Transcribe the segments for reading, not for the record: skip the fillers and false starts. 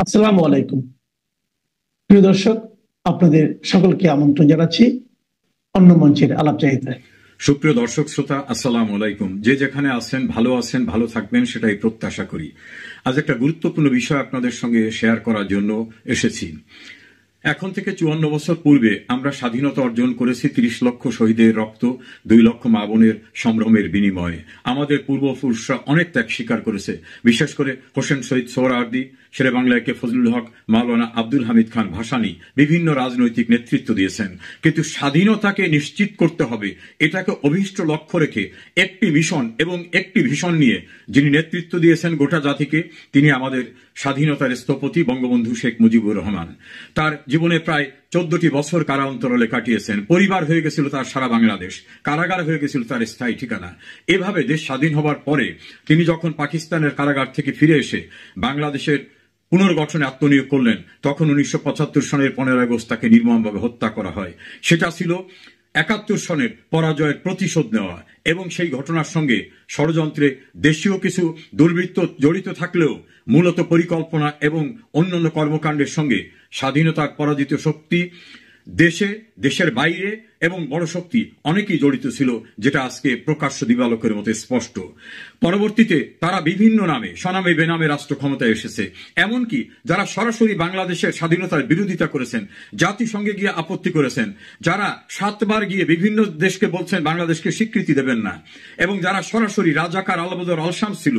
আসসালামু আলাইকুম। প্রিয় দর্শক, আপনাদের সকলকে আমন্ত্রণ জানাচ্ছি অন্য মঞ্চের আলাপচারিতায়। সুপ্রিয় দর্শক শ্রোতা, আসসালামু আলাইকুম। যে যেখানে আছেন, ভালো থাকবেন সেটাই প্রত্যাশা করি। আজ একটা গুরুত্বপূর্ণ বিষয় আপনাদের সঙ্গে শেয়ার করার জন্য এসেছি। এখন থেকে 54 বছর পূর্বে আমরা স্বাধীনতা অর্জন করেছি 30 লক্ষ শহীদের রক্ত, 2 লক্ষ মা বোনের সম্ভ্রমের বিনিময়ে। আমাদের পূর্বপুরুষরা অনেক ত্যাগ স্বীকার করেছে, বিশেষ করে হোসেন শহীদ সোহরাওয়ার্দী, শেরে বাংলায় কে ফজলুল হক, মাওলানা আব্দুল হামিদ খান ভাসানী বিভিন্ন রাজনৈতিক নেতৃত্ব দিয়েছেন। কিন্তু স্বাধীনতাকে নিশ্চিত করতে হবে, এটাকে অভীষ্ট লক্ষ্য রেখে একটি মিশন এবং একটি ভিশন নিয়ে যিনি নেতৃত্ব দিয়েছেন গোটা জাতিকে, তিনি আমাদের স্বাধীনতার স্থপতি বঙ্গবন্ধু শেখ মুজিবুর রহমান। তার জীবনে প্রায় 14টি বছর কারা অন্তরালে কাটিয়েছেন। পরিবার হয়ে গেছিল তার সারা বাংলাদেশ, কারাগার হয়ে গেছিল তার স্থায়ী ঠিকানা। এভাবে দেশ স্বাধীন হবার পরে তিনি যখন পাকিস্তানের কারাগার থেকে ফিরে এসে বাংলাদেশের পুনর্গঠনে আত্মনিয়োগ করলেন, তখন 1975 সনের 15 আগস্ট তাকে নির্মমভাবে হত্যা করা হয়। সেটা ছিল 71 সনের পরাজয়ের প্রতিশোধ নেওয়া। এবং সেই ঘটনার সঙ্গে ষড়যন্ত্রে দেশীয় কিছু দুর্বৃত্ত জড়িত থাকলেও মূলত পরিকল্পনা এবং অন্যান্য কর্মকাণ্ডের সঙ্গে স্বাধীনতার পরাজিত শক্তি দেশে, দেশের বাইরে এবং বড় শক্তি অনেকেই জড়িত ছিল, যেটা আজকে প্রকাশ্য দিবালোকের মতো স্পষ্ট। পরবর্তীতে তারা বিভিন্ন নামে, স্বনামে বেনামে রাষ্ট্র ক্ষমতায় এসেছে। এমনকি যারা সরাসরি বাংলাদেশের স্বাধীনতার বিরোধিতা করেছেন, জাতিসংঘে গিয়ে আপত্তি করেছেন, যারা 7 বার গিয়ে বিভিন্ন দেশকে বলছেন বাংলাদেশকে স্বীকৃতি দেবেন না, এবং যারা সরাসরি রাজাকার আলবদর আলশামস ছিল,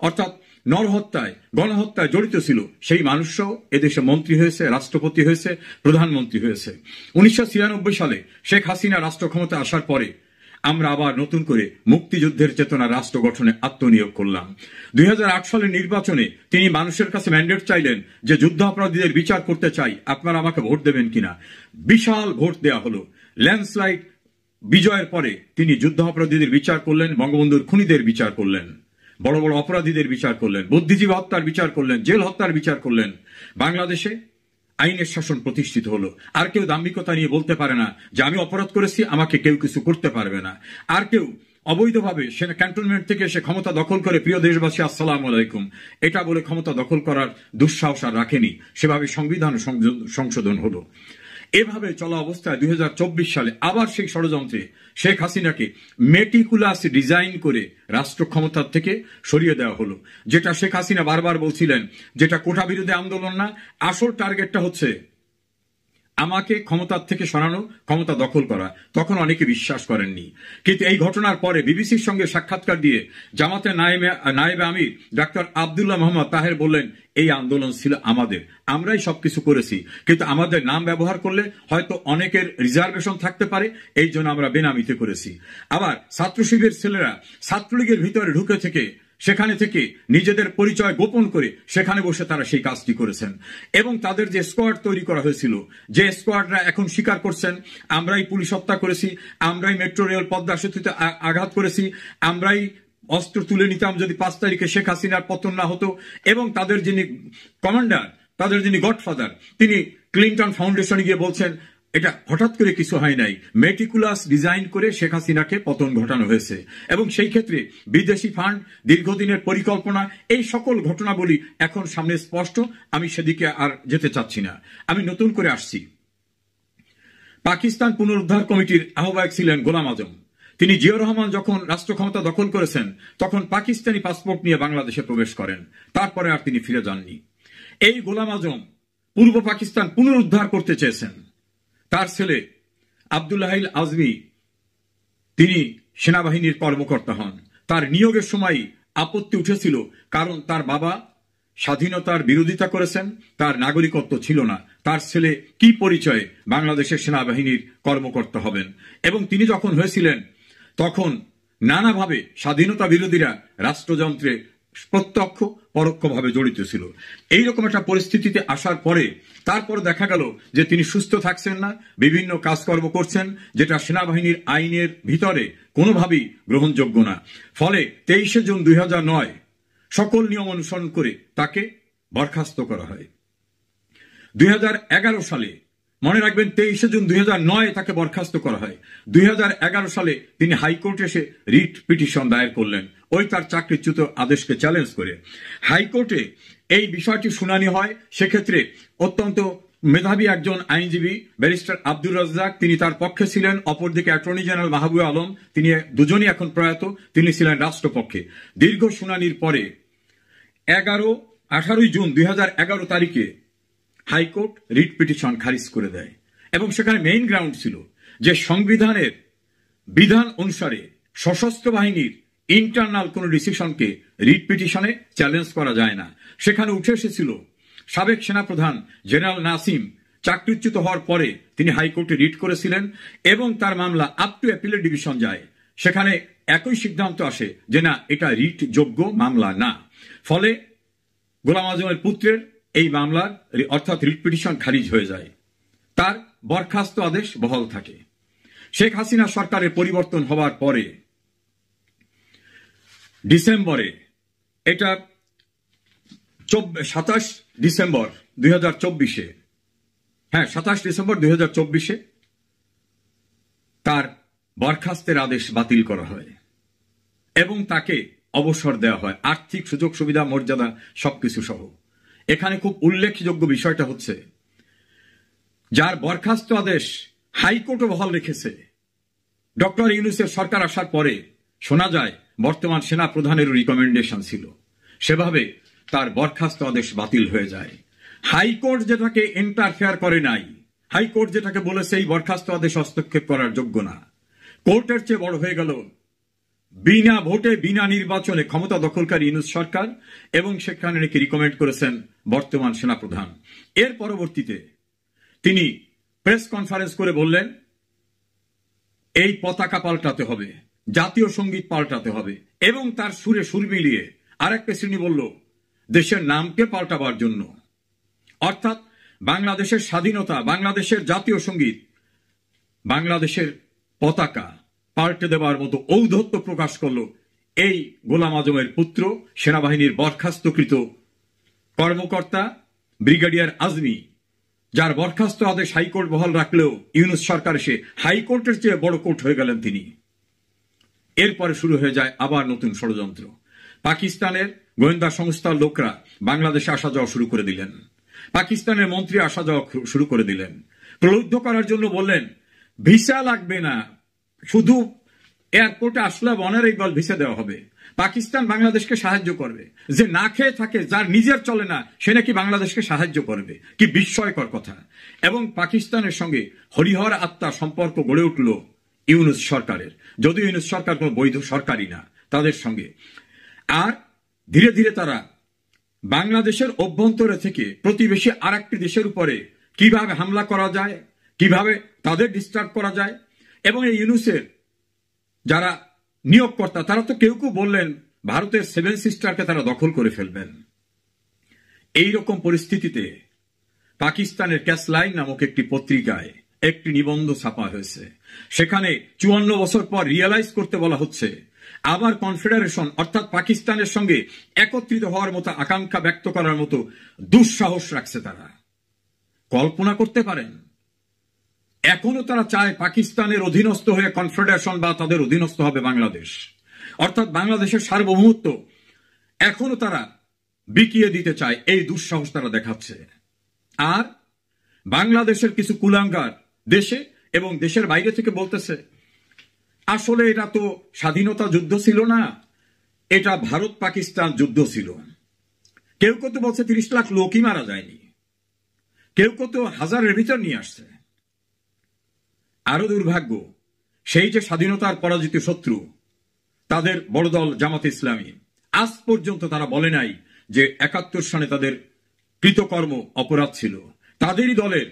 অর্থাৎ নরহত্যায়, গণহত্যায় জড়িত ছিল, সেই মানুষরাও এদেশে মন্ত্রী হয়েছে, রাষ্ট্রপতি হয়েছে, প্রধানমন্ত্রী হয়েছে। 1996 সালে শেখ হাসিনা রাষ্ট্র ক্ষমতা আসার পরে আমরা আবার নতুন করে মুক্তিযুদ্ধের চেতনা রাষ্ট্র গঠনে আত্মনিয়োগ করলাম। 2008 সালের নির্বাচনে তিনি মানুষের কাছে ম্যান্ডেট চাইলেন যে যুদ্ধাপরাধীদের বিচার করতে চাই, আপনারা আমাকে ভোট দেবেন কিনা। বিশাল ভোট দেয়া হলো। ল্যান্ডস্লাইড বিজয়ের পরে তিনি যুদ্ধাপরাধীদের বিচার করলেন, বঙ্গবন্ধুর খুনিদের বিচার করলেন, বড় বড় অপরাধীদের বিচার করলেন, বুদ্ধিজীবী হত্যার বিচার করলেন, জেল হত্যার বিচার করলেন। বাংলাদেশে আইনের শাসন প্রতিষ্ঠিত হলো। আর কেউ দাম্ভিকতা নিয়ে বলতে পারে না যে আমি অপরাধ করেছি, আমাকে কেউ কিছু করতে পারবে না। আর কেউ অবৈধভাবে সে ক্যান্টনমেন্ট থেকে এসে ক্ষমতা দখল করে, প্রিয় দেশবাসী আসসালামু আলাইকুম, এটা বলে ক্ষমতা দখল করার দুঃসাহস আর রাখেনি। সেভাবে সংবিধান সংশোধন হলো। এভাবে চলা অবস্থায় 2024 সালে আবার সেই ষড়যন্ত্রে শেখ হাসিনাকে মেটিকুলাস ডিজাইন করে রাষ্ট্র ক্ষমতার থেকে সরিয়ে দেওয়া হলো। যেটা শেখ হাসিনা বারবার বলছিলেন, যেটা কোটা বিরোধী আন্দোলন না, আসল টার্গেটটা হচ্ছে আমাকে ক্ষমতার থেকে সরানো, ক্ষমতা দখল করা। তখন অনেকে বিশ্বাস করেননি, কিন্তু এই ঘটনার পরে বিবিসির সঙ্গে সাক্ষাৎকার দিয়ে জামাতে নায়েবে আমির ডাক্তার আব্দুল্লাহ মোহাম্মদ তাহের বললেন, এই আন্দোলন ছিল আমাদের, আমরাই সবকিছু করেছি, কিন্তু আমাদের নাম ব্যবহার করলে হয়তো অনেকের রিজার্ভেশন থাকতে পারে, এই জন্য আমরা বেনামিতে করেছি। আবার ছাত্র শিবিরের ছেলেরা ছাত্রলীগের ভিতরে ঢুকে থেকে, সেখানে থেকে নিজেদের পরিচয় গোপন করে সেখানে বসে তারা সেই কাজটি করেছেন। এবং তাদের যে স্কোয়াড তৈরি করা হয়েছিল, যে স্কোয়াডরা এখন স্বীকার করছেন আমরাই পুলিশ হত্যা করেছি, আমরাই মেট্রো রেল পদ্মা সেতুতে আঘাত করেছি, আমরাই অস্ত্র তুলে নিতাম যদি 5 তারিখে শেখ হাসিনার পতন না হতো। এবং তাদের যিনি কমান্ডার, তাদের যিনি গডফাদার, তিনি ক্লিন্টন ফাউন্ডেশনে গিয়ে বলছেন এটা হঠাৎ করে কিছু হয় নাই, মেটিকুলাস ডিজাইন করে শেখ হাসিনাকে পতন ঘটানো হয়েছে। এবং সেই ক্ষেত্রে বিদেশি ফান্ড, দীর্ঘদিনের পরিকল্পনা, এই সকল ঘটনাবলী এখন সামনে স্পষ্ট। আমি সেদিকে আর যেতে চাচ্ছি না, আমি নতুন করে আসছি। পাকিস্তান পুনরুদ্ধার কমিটির আহ্বায়ক ছিলেন গোলাম আজম। তিনি জিয়াউর রহমান যখন রাষ্ট্র ক্ষমতা দখল করেছেন, তখন পাকিস্তানি পাসপোর্ট নিয়ে বাংলাদেশে প্রবেশ করেন। তারপরে আর তিনি ফিরে যাননি। এই গোলাম আজম পূর্ব পাকিস্তান পুনরুদ্ধার করতে চেয়েছেন। তার ছেলে আব্দুল্লাহ আজমি, তিনি সেনাবাহিনীর কর্মকর্তা হন। তার নিয়োগের সময় আপত্তি উঠেছিল, কারণ তার বাবা স্বাধীনতার বিরোধিতা করেছেন, তার নাগরিকত্ব ছিল না। তার ছেলে কি পরিচয়ে বাংলাদেশের সেনাবাহিনীর কর্মকর্তা হবেন? এবং তিনি যখন হয়েছিলেন, তখন নানাভাবে স্বাধীনতা বিরোধীরা রাষ্ট্রযন্ত্রে প্রত্যক্ষ পরোক্ষভাবে জড়িত ছিল। এইরকম একটা পরিস্থিতিতে আসার পরে তারপর দেখা গেল যে তিনি সুস্থ থাকছেন না, বিভিন্ন কাজকর্ম করছেন, যেটা সেনাবাহিনীর আইনের ভিতরে কোনোভাবেই গ্রহণযোগ্য না। ফলে 23 জুন 2009 সকল নিয়ম অনুসরণ করে তাকে বরখাস্ত করা হয়। 2011 সালে, মনে রাখবেন, 23 জুন 2009 তাকে বরখাস্ত করা হয়। 2011 সালে তিনি হাইকোর্টে এসে রিট পিটিশন দায়ের করলেন, ওই তার চাকরিচ্যুত আদেশকে চ্যালেঞ্জ করে। হাইকোর্টে এই বিষয়টি শুনানি হয়, সেক্ষেত্রে অত্যন্ত মেধাবী একজন আইনজীবী ব্যারিস্টার আব্দুর রাজ্জাক তিনি তার পক্ষে ছিলেন, অপরদিকে অ্যাটর্নি জেনারেল মাহবুবে আলম তিনি দুজনই এখন প্রয়াত, তিনি ছিলেন রাষ্ট্রপক্ষে। দীর্ঘ শুনানির পরে 18 জুন 2011 তারিখে হাইকোর্ট রিট পিটিশন খারিজ করে দেয় এবং সেখানে মেইন গ্রাউন্ড ছিল যে সংবিধানের বিধান অনুসারে সশস্ত্র বাহিনীর ইন্টারনাল কোন ডিসিশনকে রিট পিটিশনে চ্যালেঞ্জ করা যায় না। সেখানে উঠে এসেছিল সাবেক সেনাপ্রধান জেনারেল নাসিম চাকরিচ্যুত হওয়ার পরে তিনি হাইকোর্টে রিট করেছিলেন এবং তার মামলা আপ টু অ্যাপিলেট ডিভিশন যায়। সেখানে একই সিদ্ধান্ত আসে যে না, এটা রিট যোগ্য মামলা না। ফলে গোলাম আজমের পুত্রের এই মামলার অর্থাৎ রিট পিটিশন খারিজ হয়ে যায়, তার বরখাস্ত আদেশ বহাল থাকে। শেখ হাসিনা সরকারের পরিবর্তন হওয়ার পরে ডিসেম্বরে, এটা 27 ডিসেম্বর 2024, হ্যাঁ 27 ডিসেম্বর 2024 তার বরখাস্তের আদেশ বাতিল করা হয় এবং তাকে অবসর দেওয়া হয়, আর্থিক সুযোগ সুবিধা মর্যাদা সবকিছু সহ। এখানে খুব উল্লেখযোগ্য বিষয়টা হচ্ছে যার বরখাস্ত আদেশ হাইকোর্টও বহাল রেখেছে, ডক্টর ইউনূসের সরকার আসার পরে শোনা যায় বর্তমান সেনা প্রধানেরও রিকমেন্ডেশন ছিল, সেভাবে তার বরখাস্ত আদেশ বাতিল হয়ে যায়। হাইকোর্ট যেটাকে ইন্টারফেয়ার করে নাই, হাইকোর্ট যেটাকে বলেছে এই বরখাস্ত আদেশ হস্তক্ষেপ করার যোগ্য না, কোর্টের চেয়ে বড় হয়ে গেল বিনা ভোটে বিনা নির্বাচনে ক্ষমতা দখলকারী ইউনূস সরকার, এবং সেখানে নাকি রিকমেন্ড করেছেন বর্তমান সেনাপ্রধান। এর পরবর্তীতে তিনি প্রেস কনফারেন্স করে বললেন এই পতাকা পাল্টাতে হবে, জাতীয় সঙ্গীত পাল্টাতে হবে, এবং তার সুরে সুর মিলিয়ে আরেকটা শ্রেণী বলল দেশের নামকে পাল্টাবার জন্য, অর্থাৎ বাংলাদেশের স্বাধীনতা, বাংলাদেশের জাতীয় সঙ্গীত, বাংলাদেশের পতাকা পাল্টে দেবার মতো ঔদ্ধত্য প্রকাশ করল এই গোলাম আজমের পুত্র সেনাবাহিনীর বরখাস্তকৃত কর্মকর্তা ব্রিগেডিয়ার আজমি, যার বরখাস্ত আদেশ হাইকোর্ট বহাল রাখলেও ইউনূস সরকার এসে হাইকোর্টের চেয়ে বড় কোর্ট হয়ে গেলেন তিনি। এরপরে শুরু হয়ে যায় আবার নতুন ষড়যন্ত্র। পাকিস্তানের গোয়েন্দা সংস্থার লোকরা বাংলাদেশে আসা যাওয়া শুরু করে দিলেন, পাকিস্তানের মন্ত্রী আসা যাওয়া শুরু করে দিলেন, প্রলুব্ধ করার জন্য বললেন ভিসা লাগবে না, শুধু এয়ারপোর্টে আসলে অনারেবল ভিসা দেওয়া হবে, পাকিস্তান বাংলাদেশকে সাহায্য করবে, যে না খেয়ে থাকে যার নিজের চলে না সে নাকি বাংলাদেশকে সাহায্য করবে, কি বিস্ময়কর কথা। এবং পাকিস্তানের সঙ্গে হরিহর আত্মা সম্পর্ক গড়ে উঠল ইউনূস সরকারের, যদিও ইউনূস সরকার কোনো বৈধ সরকারই না তাদের সঙ্গে। আর ধীরে ধীরে তারা বাংলাদেশের অভ্যন্তরে থেকে প্রতিবেশী আর একটি দেশের উপরে কিভাবে হামলা করা যায়, কিভাবে তাদের ডিস্টার্ব করা যায়, এবং এই ইউনূসের যারা নিয়োগকর্তা তারা তো কেউ কেউ বললেন ভারতের 7 সিস্টারকে তারা দখল করে ফেলবেন। এই রকম পরিস্থিতিতে পাকিস্তানের ক্যাসলাইন নামক একটি পত্রিকায় একটি নিবন্ধ ছাপা হয়েছে, সেখানে 54 বছর পর রিয়েলাইজ করতে বলা হচ্ছে আবার কনফেডারেশন অর্থাৎ পাকিস্তানের সঙ্গে একত্রিত হওয়ার মতো আকাঙ্ক্ষা ব্যক্ত করার মতো দুঃসাহস রাখছে তারা। কল্পনা করতে পারেন এখনো তারা চায় পাকিস্তানের অধীনস্থ হয়ে কনফেডারেশন বা তাদের অধীনস্থ হবে বাংলাদেশ, অর্থাৎ বাংলাদেশের সার্বভৌমত্ব এখনো তারা বিকিয়ে দিতে চায়, এই দুঃসাহস তারা দেখাচ্ছে। আর বাংলাদেশের কিছু কুলাঙ্গার দেশে এবং দেশের বাইরে থেকে বলতেছে আসলে এটা তো স্বাধীনতা যুদ্ধ ছিল না, এটা ভারত পাকিস্তান যুদ্ধ ছিল। কেউ কেউ তো বলছে 30 লাখ লোকই মারা যায়নি, কেউ কেউ তো হাজারের ভিতর নিয়ে আসছে। আরো দুর্ভাগ্য সেই যে স্বাধীনতার পরাজিত শত্রু তাদের বড় দল জামাতে ইসলামী, আজ পর্যন্ত তারা বলে নাই যে 71 সনে তাদের কৃতকর্ম অপরাধ ছিল। তাদেরই দলের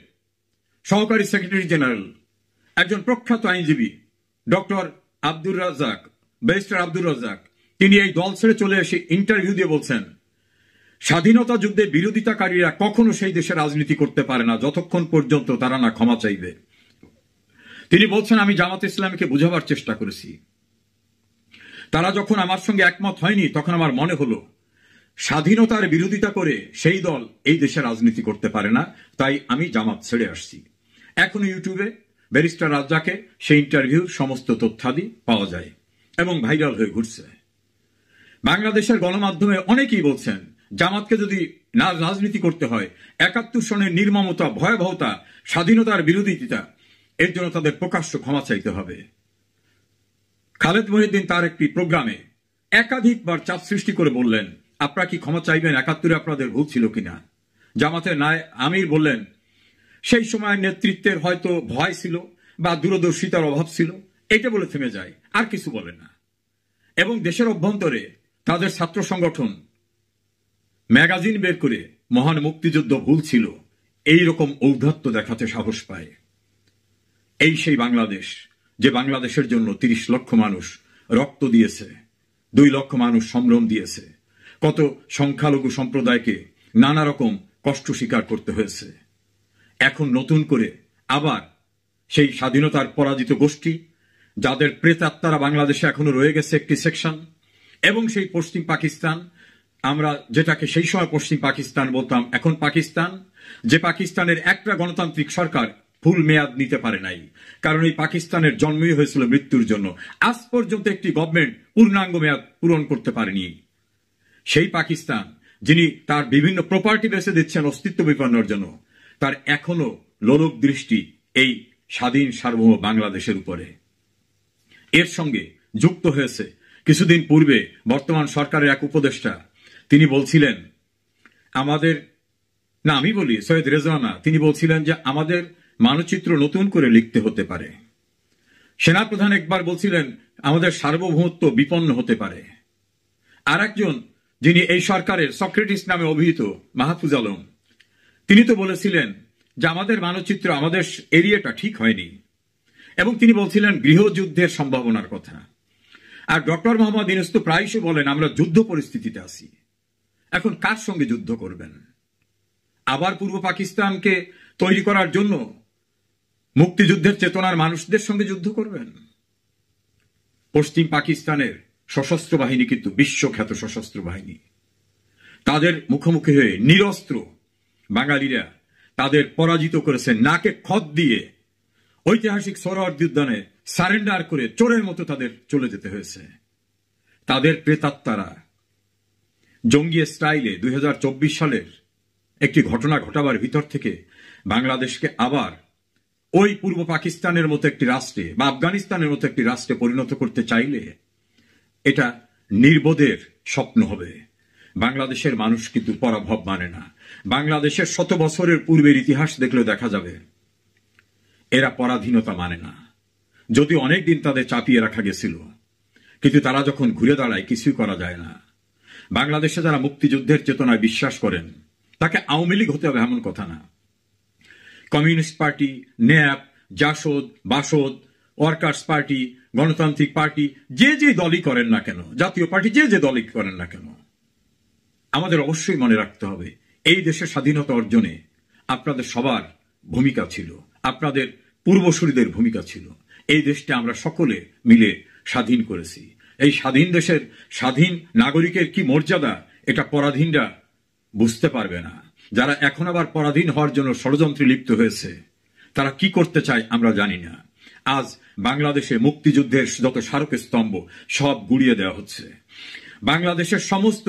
সহকারী সেক্রেটারি জেনারেল একজন প্রখ্যাত আইনজীবী ডক্টর আব্দুর রাজ্জাক, ব্যারিস্টার আব্দুর রাজ্জাক, তিনি এই দল ছেড়ে চলে এসে ইন্টারভিউ দিয়ে বলছেন স্বাধীনতা যুদ্ধে বিরোধিতাকারীরা কখনো সেই দেশে রাজনীতি করতে পারে না যতক্ষণ পর্যন্ত তারা না ক্ষমা চাইবে। তিনি বলছেন আমি জামাতে ইসলামীকে বুঝাবার চেষ্টা করেছি, তারা যখন আমার সঙ্গে একমত হয়নি তখন আমার মনে হলো স্বাধীনতার বিরোধিতা করে সেই দল এই দেশে রাজনীতি করতে পারে না, তাই আমি জামাত ছেড়ে আসছি। এখন ইউটিউবে ব্যারিস্টার রাজ্জাকের সেই ইন্টারভিউ সমস্ত তথ্যাদি পাওয়া যায় এবং ভাইরাল হয়ে ঘুরছে। বাংলাদেশের গণমাধ্যমে অনেকেই বলছেন জামাতকে যদি রাজনীতি করতে হয়, ৭১ সনের নির্মমতা, ভয়াবহতা, স্বাধীনতার বিরোধিতা, এর জন্য তাদের প্রকাশ্য ক্ষমা চাইতে হবে। খালেদ মহিউদ্দিন তার একটি প্রোগ্রামে একাধিকবার চাপ সৃষ্টি করে বললেন, আপনারা কি ক্ষমা চাইবেন? ৭১ আপনাদের ভুল ছিল কিনা? জামাতের আমির বললেন, সেই সময় নেতৃত্বের হয়তো ভয় ছিল বা দূরদর্শিতার অভাব ছিল, এটা বলে থেমে যায়, আর কিছু বলে না। এবং দেশের অভ্যন্তরে তাদের ছাত্র সংগঠন ম্যাগাজিন বের করে মহান মুক্তিযুদ্ধ ভুল ছিল এইরকম ঔদ্ধত্য দেখাতে সাহস পায়। এই সেই বাংলাদেশ, যে বাংলাদেশের জন্য ৩০ লক্ষ মানুষ রক্ত দিয়েছে, ২ লক্ষ মানুষ সম্ভ্রম দিয়েছে, কত সংখ্যালঘু সম্প্রদায়কে নানা রকম কষ্ট স্বীকার করতে হয়েছে। এখন নতুন করে আবার সেই স্বাধীনতার পরাজিত গোষ্ঠী, যাদের প্রেতাত্মারা বাংলাদেশে এখনো রয়ে গেছে একটি সেকশন, এবং সেই পশ্চিম পাকিস্তান, আমরা যেটাকে সেই সময় পশ্চিম পাকিস্তান বলতাম, এখন পাকিস্তান, যে পাকিস্তানের একটা গণতান্ত্রিক সরকার ফুল মেয়াদ নিতে পারে নাই, কারণ এই পাকিস্তানের জন্মই হয়েছিল মৃত্যুর জন্য। আজ পর্যন্ত একটি গভর্নমেন্ট পূর্ণাঙ্গ মেয়াদ পূরণ করতে পারেনি। সেই পাকিস্তান, যিনি তার বিভিন্ন প্রপার্টি বেঁচে দিচ্ছেন অস্তিত্ব বিপন্নের জন্য, তার এখনো লোলক দৃষ্টি এই স্বাধীন সার্বভৌম বাংলাদেশের উপরে। এর সঙ্গে যুক্ত হয়েছে কিছুদিন পূর্বে বর্তমান সরকারের এক উপদেষ্টা, তিনি বলছিলেন আমাদের, না আমি বলি সৈয়দ রেজওয়ানা, তিনি বলছিলেন যে আমাদের মানচিত্র নতুন করে লিখতে হতে পারে। সেনাপ্রধান একবার বলছিলেন আমাদের সার্বভৌমত্ব বিপন্ন হতে পারে। আর একজন, যিনি এই সরকারের সক্রেটিস নামে অভিহিত, মাহফুজ আলম, তিনি তো বলেছিলেন যে আমাদের মানচিত্র, আমাদের এরিয়াটা ঠিক হয়নি, এবং তিনি বলছিলেন গৃহযুদ্ধের সম্ভাবনার কথা। আর ডক্টর মোহাম্মদ ইউনূস তো প্রায়শই বলেন আমরা যুদ্ধ পরিস্থিতিতে আছি। এখন কার সঙ্গে যুদ্ধ করবেন? আবার পূর্ব পাকিস্তানকে তৈরি করার জন্য মুক্তিযুদ্ধের চেতনার মানুষদের সঙ্গে যুদ্ধ করবেন? পশ্চিম পাকিস্তানের সশস্ত্র বাহিনী কিন্তু বিশ্বখ্যাত সশস্ত্র বাহিনী। তাদের মুখোমুখি হয়ে নিরস্ত্র বাঙালিরা তাদের পরাজিত করেছেন, নাকে খত দিয়ে ঐতিহাসিক সোহরাওয়ার্দী উদ্যানে সারেন্ডার করে চোরের মতো তাদের চলে যেতে হয়েছে। তাদের প্রেতাত্মারা জঙ্গি স্টাইলে 2024 সালের একটি ঘটনা ঘটাবার ভিতর থেকে বাংলাদেশকে আবার ওই পূর্ব পাকিস্তানের মতো একটি রাষ্ট্রে বা আফগানিস্তানের মতো একটি রাষ্ট্রে পরিণত করতে চাইলে এটা নির্বোধের স্বপ্ন হবে। বাংলাদেশের মানুষ কিন্তু পরাভব মানে না। বাংলাদেশের 100 বছরের পূর্বের ইতিহাস দেখলেও দেখা যাবে এরা পরাধীনতা মানে না। যদি অনেকদিন তাদের চাপিয়ে রাখা গেছিল, কিন্তু তারা যখন ঘুরে দাঁড়ায় কিছুই করা যায় না। বাংলাদেশে যারা মুক্তিযুদ্ধের চেতনায় বিশ্বাস করেন, তাকে আওয়ামী লীগ হতে হবে এমন কথা না। Communist party, NAP, Jasad, Basad, workers party, গণতান্ত্রিক পার্টি, যে যে দলই করেন না কেন, জাতীয় পার্টি যে যে দলই করেন না কেন, আমাদের অবশ্যই মনে রাখতে হবে এই দেশের স্বাধীনতা অর্জনে আপনাদের সবার ভূমিকা ছিল, আপনাদের পূর্বসূরীদের ভূমিকা ছিল। এই দেশটা আমরা সকলে মিলে স্বাধীন করেছি। এই স্বাধীন দেশের স্বাধীন নাগরিকের কি মর্যাদা, এটা পরাধীনরা বুঝতে পারবে না। যারা এখন আবার পরাধীন হওয়ার জন্য ষড়যন্ত্রে লিপ্ত হয়েছে, তারা কি করতে চায় আমরা জানি না। আজ বাংলাদেশে মুক্তিযুদ্ধের যত স্মারক স্তম্ভ সব গুড়িয়ে দেওয়া হচ্ছে। বাংলাদেশের সমস্ত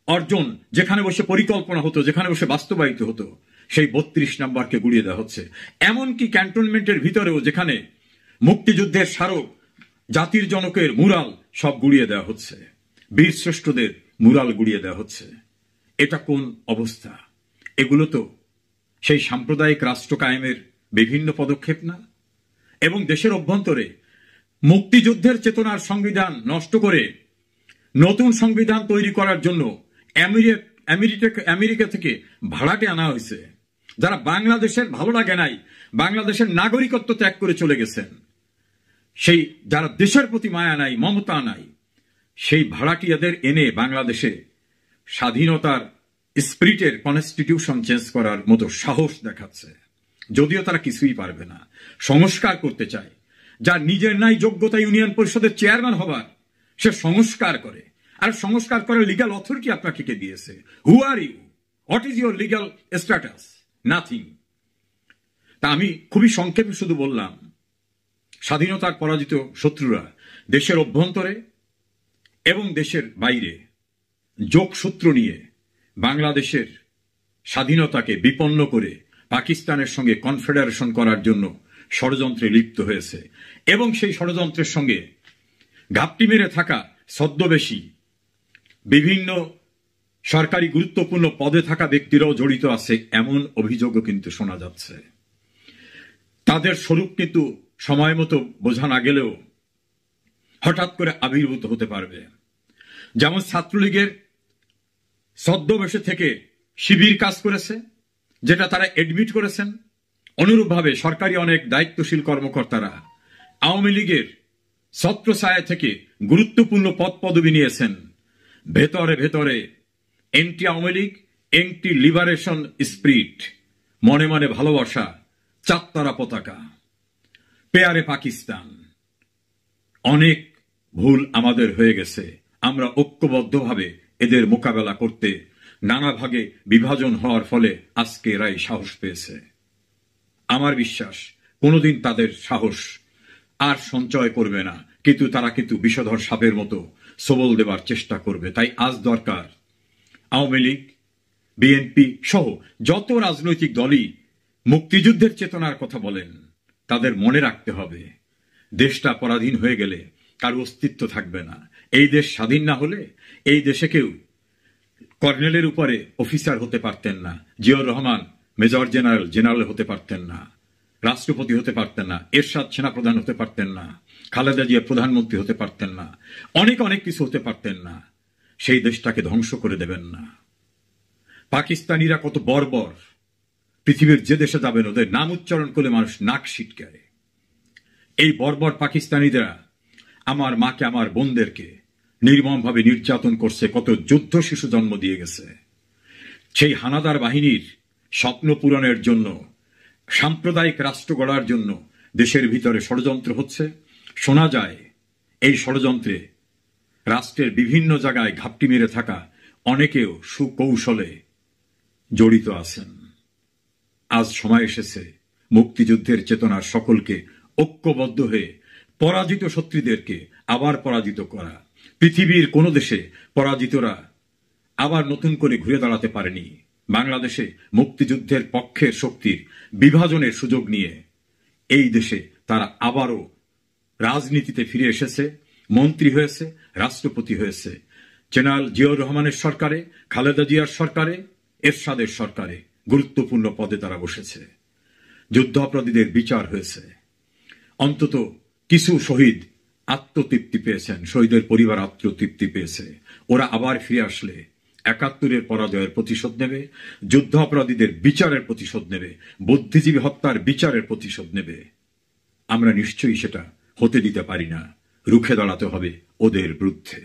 অর্জন যেখানে বসে পরিকল্পনা হতো, যেখানে বসে বাস্তবায়িত হতো, সেই 32 নম্বরকে গুড়িয়ে দেওয়া হচ্ছে। এমনকি ক্যান্টনমেন্টের ভিতরেও যেখানে মুক্তিযুদ্ধের স্মারক, জাতির জনকের মুরাল সব গুড়িয়ে দেওয়া হচ্ছে, বীর শ্রেষ্ঠদের মুরাল গুড়িয়ে দেওয়া হচ্ছে। এটা কোন অবস্থা? এগুলো তো সেই সাম্প্রদায়িক রাষ্ট্র কায়েমের বিভিন্ন পদক্ষেপ না? এবং দেশের অভ্যন্তরে মুক্তিযুদ্ধের চেতনার সংবিধান নষ্ট করে নতুন সংবিধান তৈরি করার জন্য আমেরিকা থেকে ভাড়াটে আনা হয়েছে, যারা বাংলাদেশের ভালো লাগে নাই, বাংলাদেশের নাগরিকত্ব ত্যাগ করে চলে গেছেন, সেই যারা দেশের প্রতি মায়া নাই, মমতা নাই, সেই ভাড়াটিয়াদের এনে বাংলাদেশে স্বাধীনতার স্পিরিটের কনস্টিটিউশন চেঞ্জ করার মতো সাহস দেখাচ্ছে। যদিও তারা কিছুই পারবে না। সংস্কার করতে চায়, যার নিজের নাই যোগ্যতা ইউনিয়ন পরিষদের চেয়ারম্যান হবার, সে সংস্কার করে। আর সংস্কার করার লিগ্যাল অথরিটি আপনাকে কে দিয়েছে? Who are you? What is your legal status? Nothing. তা আমি খুবই সংক্ষেপে শুধু বললাম, স্বাধীনতার পরাজিত শত্রুরা দেশের অভ্যন্তরে এবং দেশের বাইরে যোগসূত্র নিয়ে বাংলাদেশের স্বাধীনতাকে বিপন্ন করে পাকিস্তানের সঙ্গে কনফেডারেশন করার জন্য ষড়যন্ত্রে লিপ্ত হয়েছে এবং সেই ষড়যন্ত্রের সঙ্গে ঘাপটি মেরে থাকা ছদ্মবেশী বিভিন্ন সরকারি গুরুত্বপূর্ণ পদে থাকা ব্যক্তিরাও জড়িত আছে এমন অভিযোগও কিন্তু শোনা যাচ্ছে। তাদের স্বরূপ কিন্তু সময় মতো বোঝা না গেলেও হঠাৎ করে আবির্ভূত হতে পারবে। যেমন ছাত্রলীগের ছদ্মবেশে থেকে শিবির কাজ করেছে, যেটা তারা এডমিট করেছেন, অনুরূপভাবে সরকারি অনেক দায়িত্বশীল কর্মকর্তারা আওয়ামী লীগের ছত্রছায়া থেকে গুরুত্বপূর্ণ পদ পদবি নিয়েছেন। ভেতরে ভেতরে anti Awami League, anti liberation spirit, মনে মনে ভালোবাসা, চাঁদতারা পতাকা, পেয়ারে পাকিস্তান। অনেক ভুল আমাদের হয়ে গেছে। আমরা ঐক্যবদ্ধভাবে এদের মোকাবেলা করতে নানা ভাগে বিভাজন হওয়ার ফলে আজকে এরাই সাহস পেয়েছে। আমার বিশ্বাস কোনোদিন তাদের সাহস আর সঞ্চয় করবে না, কিন্তু তারা কিন্তু বিষধর সাপের মতো সবল দেবার চেষ্টা করবে। তাই আজ দরকার আওয়ামী লীগ, বিএনপি সহ যত রাজনৈতিক দলই মুক্তিযুদ্ধের চেতনার কথা বলেন, তাদের মনে রাখতে হবে দেশটা পরাধীন হয়ে গেলে কারো অস্তিত্ব থাকবে না। এই দেশ স্বাধীন না হলে এই দেশে কেউ কর্নেলের উপরে অফিসার হতে পারতেন না, জিয়াউর রহমান মেজর জেনারেল হতে পারতেন না, রাষ্ট্রপতি হতে পারতেন না, এরশাদ সেনাপ্রধান হতে পারতেন না, খালেদা জিয়া প্রধানমন্ত্রী হতে পারতেন না, অনেক অনেক কিছু হতে পারতেন না। সেই দেশটাকে ধ্বংস করে দেবেন না। পাকিস্তানিরা কত বর্বর, পৃথিবীর যে দেশে যাবেন ওদের নাম উচ্চারণ করলে মানুষ নাক সিটকায়। এই বর্বর পাকিস্তানিরা আমার মাকে, আমার বোনদেরকে নির্মমভাবে নির্যাতন করছে, কত যুদ্ধ শিশু জন্ম দিয়ে গেছে। সেই হানাদার বাহিনীর স্বপ্ন পূরণের জন্য, সাম্প্রদায়িক রাষ্ট্র গড়ার জন্য দেশের ভিতরে ষড়যন্ত্র হচ্ছে। শোনা যায় এই ষড়যন্ত্রে রাষ্ট্রের বিভিন্ন জায়গায় ঘাপটি মেরে থাকা অনেকেও সুকৌশলে জড়িত আছেন। আজ সময় এসেছে মুক্তিযুদ্ধের চেতনার সকলকে ঐক্যবদ্ধ হয়ে পরাজিত শত্রুদেরকে আবার পরাজিত করা। পৃথিবীর কোন দেশে পরাজিতরা আবার নতুন করে ঘুরে দাঁড়াতে পারেনি। বাংলাদেশে মুক্তিযুদ্ধের পক্ষের শক্তির বিভাজনের সুযোগ নিয়ে এই দেশে তারা আবারও রাজনীতিতে ফিরে এসেছে, মন্ত্রী হয়েছে, রাষ্ট্রপতি হয়েছে। জেনারেল জিয়াউর রহমানের সরকারে, খালেদা জিয়ার সরকারে, এরশাদের সরকারে গুরুত্বপূর্ণ পদে তারা বসেছে। যুদ্ধাপরাধীদের বিচার হয়েছে। অন্তত কিছু শহীদ আত্মতৃপ্তি পেয়েছেন, শহীদের পরিবার আত্মতৃপ্তি পেয়েছে। ওরা আবার ফিরে আসলে ৭১-এর পরাজয়ের প্রতিশোধ নেবে, যুদ্ধাপরাধীদের বিচারের প্রতিশোধ নেবে, বুদ্ধিজীবী হত্যার বিচারের প্রতিশোধ নেবে। আমরা নিশ্চয়ই সেটা হতে দিতে পারি না। রুখে দাঁড়াতে হবে ওদের বিরুদ্ধে।